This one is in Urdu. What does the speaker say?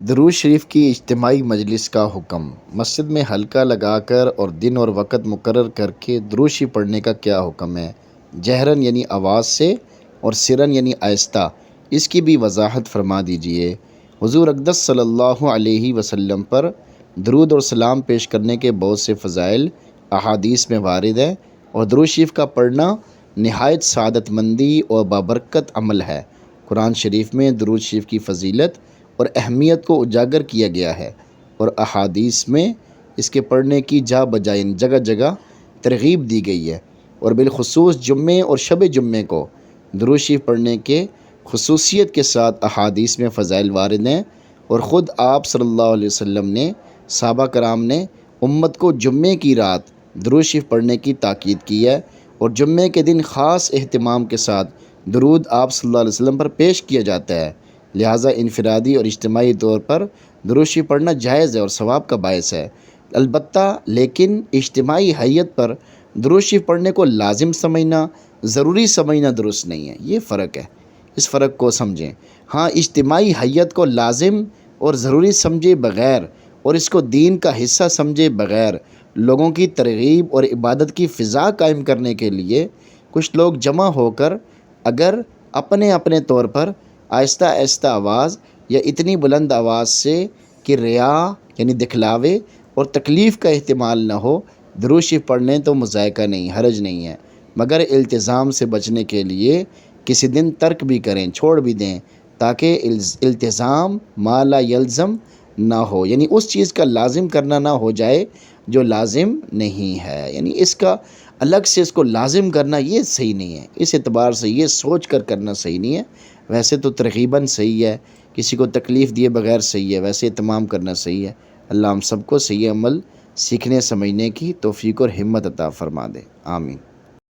درود شریف کی اجتماعی مجلس کا حکم۔ مسجد میں حلقہ لگا کر اور دن اور وقت مقرر کر کے درود شریف پڑھنے کا کیا حکم ہے؟ جہرن یعنی آواز سے اور سرن یعنی آہستہ، اس کی بھی وضاحت فرما دیجئے۔ حضور اقدس صلی اللہ علیہ وسلم پر درود اور سلام پیش کرنے کے بہت سے فضائل احادیث میں وارد ہیں، اور درود شریف کا پڑھنا نہایت سعادت مندی اور بابرکت عمل ہے۔ قرآن شریف میں درود شریف کی فضیلت اور اہمیت کو اجاگر کیا گیا ہے، اور احادیث میں اس کے پڑھنے کی جگہ جگہ ترغیب دی گئی ہے، اور بالخصوص جمعے اور شب جمعے کو درود شریف پڑھنے کے خصوصیت کے ساتھ احادیث میں فضائل وارد ہیں، اور خود آپ صلی اللہ علیہ وسلم نے، صحابہ کرام نے امت کو جمعے کی رات درود شریف پڑھنے کی تاکید کی ہے، اور جمعے کے دن خاص اہتمام کے ساتھ درود آپ صلی اللہ علیہ وسلم پر پیش کیا جاتا ہے۔ لہٰذا انفرادی اور اجتماعی طور پر درود شریف پڑھنا جائز ہے اور ثواب کا باعث ہے، البتہ لیکن اجتماعی حیت پر درود شریف پڑھنے کو لازم سمجھنا، ضروری سمجھنا درست نہیں ہے۔ یہ فرق ہے، اس فرق کو سمجھیں۔ ہاں، اجتماعی حیت کو لازم اور ضروری سمجھے بغیر اور اس کو دین کا حصہ سمجھے بغیر لوگوں کی ترغیب اور عبادت کی فضا قائم کرنے کے لیے کچھ لوگ جمع ہو کر اگر اپنے اپنے طور پر آہستہ آہستہ آواز یا اتنی بلند آواز سے کہ ریا یعنی دکھلاوے اور تکلیف کا احتمال نہ ہو درود شریف پڑھنے تو مذائقہ نہیں، حرج نہیں ہے، مگر التزام سے بچنے کے لیے کسی دن ترک بھی کریں، چھوڑ بھی دیں، تاکہ التزام ما لا یلزم نہ ہو، یعنی اس چیز کا لازم کرنا نہ ہو جائے جو لازم نہیں ہے، یعنی اس کا الگ سے اس کو لازم کرنا یہ صحیح نہیں ہے، اس اعتبار سے یہ سوچ کر کرنا صحیح نہیں ہے۔ ویسے تو ترغیباً صحیح ہے، کسی کو تکلیف دیے بغیر صحیح ہے، ویسے اہتمام کرنا صحیح ہے۔ اللہ ہم سب کو صحیح عمل سیکھنے سمجھنے کی توفیق اور ہمت عطا فرما دے، آمین۔